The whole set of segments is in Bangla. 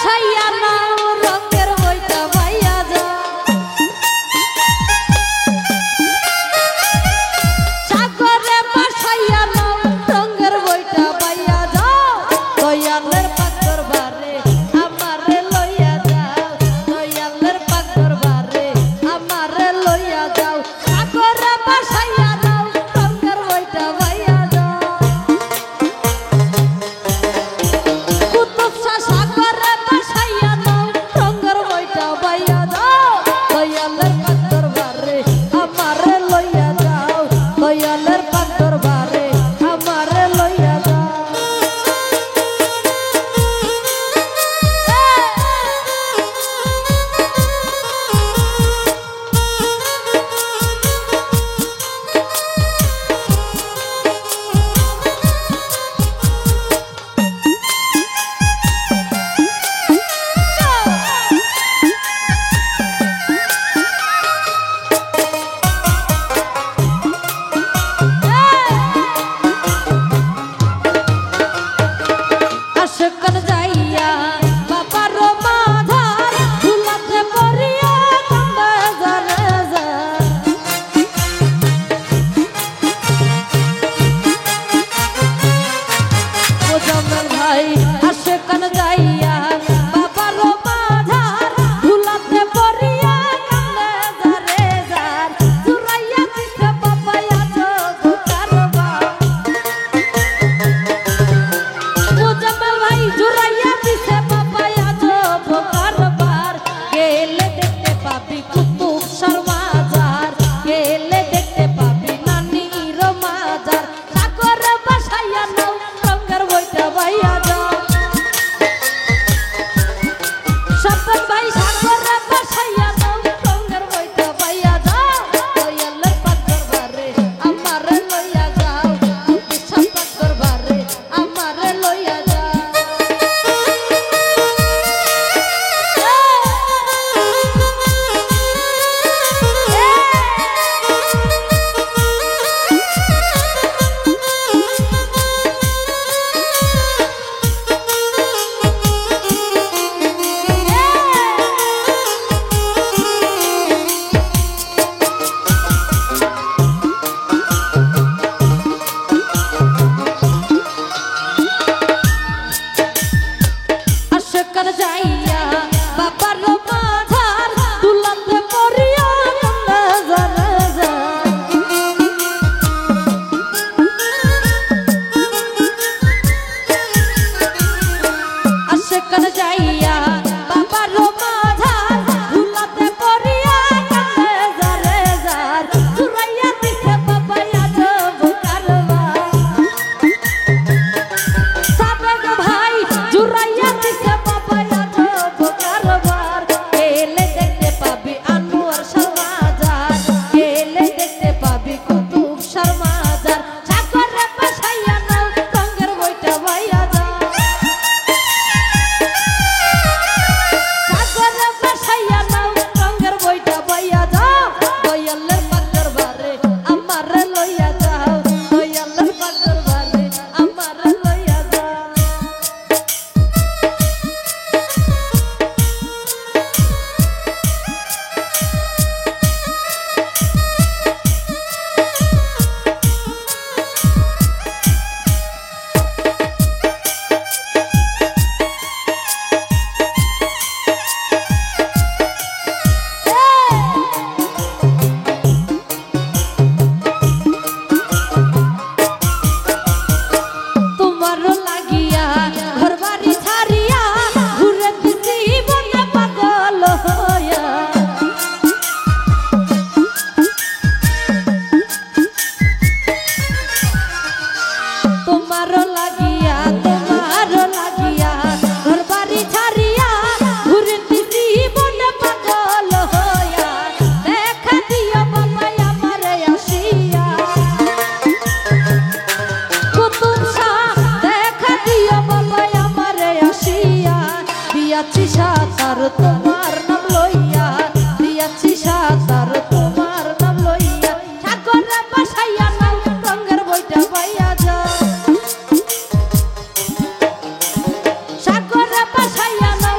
বাসাইয়া নাও রঙের বইটা বাইয়া যাও সাগরে বাসাইয়া নাও রঙের বইটা বাইয়া যাও দয়ালের পাক দরবারে আমারে লইয়া যাও দয়ালের পাক দরবারে আমারে লইয়া যাও সাগরে বাসাইয়া নাও রঙের বইটা বাইয়া যাও কুতুব শাহ সাগরে বাসাইয়া নাও রঙের বইটা বাইয়া যাও দয়ালের পাক দরবারে আমারে লইয়া যাও দয়ালের পাক দরবারে আমারে লইয়া যাও আশকান যাইয়া বাবার মাধার ধুলাতে পড়িয়া কান্দে জারে যা ও জামাল ভাই আশকান যাইয়া বাবার মাধার ধুলাতে পড়িয়া কান্দে জারে যার জুরাইয়া দিতে বাবায়া যোগ কারবা মুজাম্মেল ভাই জুরাইয়া দিছে বাবায়া যাব কারবার গেলে দেখতে পাবি কুতুব শাহ মাজার গেলে দেখতে পাবি নানির মাজার সাগরে বাসাইয়া নাও রঙের বইটা বাইয়া যাও শাবাশ ভাই সাগরে বাসাইয়া নাও রঙের বইটা বাইয়া যাও দয়ালের পাক দরবারে আমারে লইয়া যাও কুতুব শাহ পাক দরবারে আমারে লইয়া যাও আশকান যাইয়া বাবার মাধার ধুলাতে পড়িয়া কান্দে জারে যা আশকান যাইয়া বাবার মাধার ধুলাতে পড়িয়া কান্দে জারে যার জুরাইয়া দিছে বাবায়া যাব কারবার সাবেক ভাই জুরাইয়া দিছে বাবায়া যাব কারবার গেলে দেখতে পাবি আনোয়ার শাহ মাজার গেলে দেখতে পাবি কুতুব শাহ মাজার সাগরে বাসাইয়া নাও রঙের বইটা বাইয়া যাও সাগরে বাসাইয়া নাও রঙের বইটা বাইয়া যাও দয়ালের পাক দরবারে আমারে লইয়া যাও দয়ালের পাক দরবারে আমারে লইয়া যাও তোমারও লাগিয়া ঘরবাড়ি ছাড়িয়া ঘুরে দিছি বনে পাগল হইয়া তোমারও লাগিয়া ঘরবাড়ি ছাড়িয়া ঘুরে দিছি বনে পাগল হইয়া দেখা দিও বাবা আমারে আসিয়া কুতুব শাহ দেখা দিও বাবা আমারে আসিয়া দিয়াছি সাতার তোমার নাম লইয়া দিয়াছি সাতার তোমার নাম লইয়া সাগরে বাসাইয়া নাও রঙের বইটা বাইয়া যাও সাগরে বাসাইয়া নাও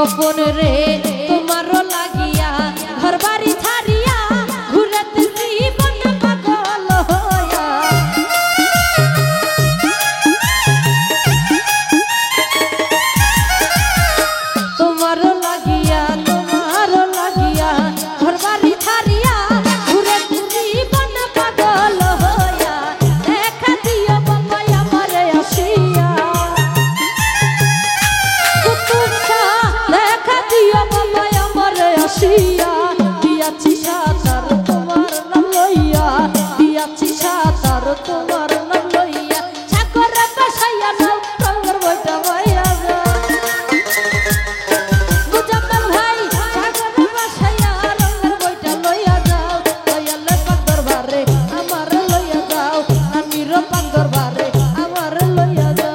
স্বপন রে তোমারও লাগিয়া ঘর বাড়ি ছাড়িয়া ঘুরেতেছি বন পাগল হইয়া তোমারও লাগিয়া ঘর বাড়ি ছাড়িয়া ঘুরেতেছি বন পাগল হইয়া দেখা দিও বাবা আমারে আসিয়া দেখা দিও বাবা আমারে আসিয়া দিয়াছি সাতার তোমার নাম লইয়া দিয়াছি সাতার তোমার নাম লইয়া সাগরে বসাইয়া নাও রঙের বইটা বইয়া যা বুঝাবেন ভাই সাগরে বসাইয়া রঙের বইটা লইয়া যাও দয়ালে পাগর বারে আমার লইয়া যাও আমির পাগর বারে আমার লইয়া যাও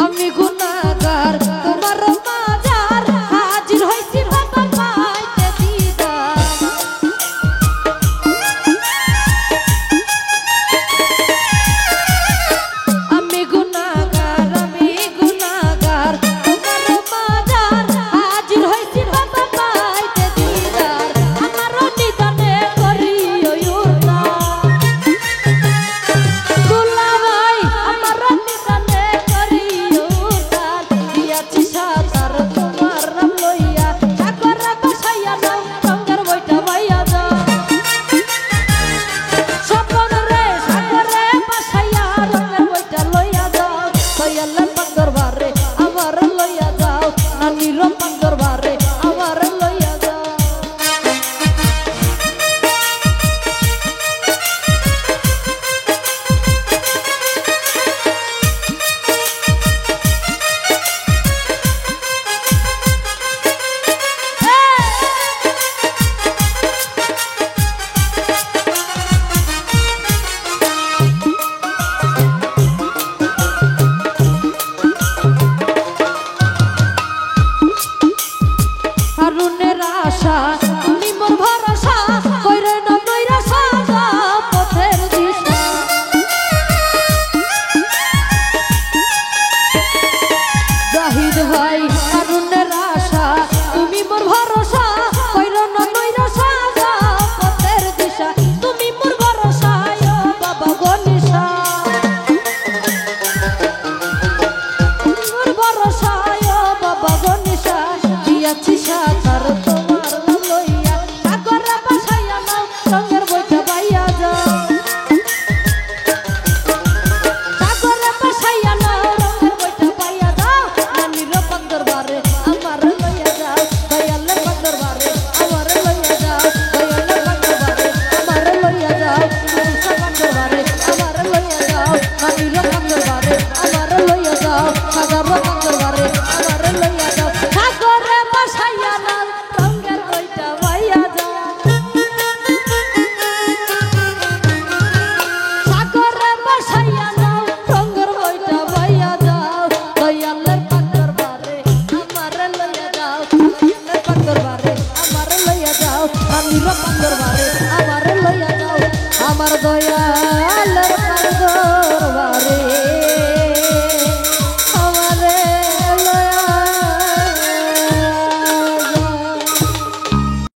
আমি গুনাহগার তোমার মাজার হাজির হইছি বাবা পাইতে দিদার আমি গুনাহগার তোমার মাজার হাজির হইছি বাবা পাইতে দিদার আমার নিদানে করিও উদ্ধার দুলাভাই আমার নিদানে করিও উদ্ধার দিয়াছি সাতার তোমার নাম লইয়া সাগরে বসাইয়া নাও রঙের বইটা বইয়া যাও স্বপন রে সাগরে বসাইয়া রঙের বইটা লইয়া যাও দয়ালে পাগর বারে আমার লইয়া যাও নানির পাগর বারে আমার লইয়া যাও হারুনের আশা তুমি মোর ভরসা কইরে না নৈরাশা যাও পথের দিশা জাহিদ ভাই হারুনের আশা তুমি মোর ভরসা কইরে না নৈরাশা যাও পথের দিশা তুমি মোর ভরসা ও বাবা গনিশা মোর ভরসা ও বাবা গনিশা দিয়াছি সাতার তোমার নাম লইয়া সাগরে বসাইয়া নাও রঙের বইটা বাইয়া যাও সাগরে বসাইয়া নাও রঙের বইটা বাইয়া যাও নানির পাগর বারে আমার লইয়া যাও দয়ালে পাগর বারে আমার লইয়া যাও দয়ালে পাগর বারে আমার লইয়া যাও মুসা পাগর বারে আমার লইয়া যাও নানির পাগর বারে আমার লইয়া যাও সাগর পাগর বারে আমার লইয়া যাও সাগরে বসাইয়া নাও রঙের বইটা বাইয়া যাও সাগরে বসাইয়া নাও রঙের বইটা বাইয়া যাও দয়ালের পাগর বারে আমার লইয়া যাও দয়ালের পাগর বারে আমার লইয়া যাও আমির পাগর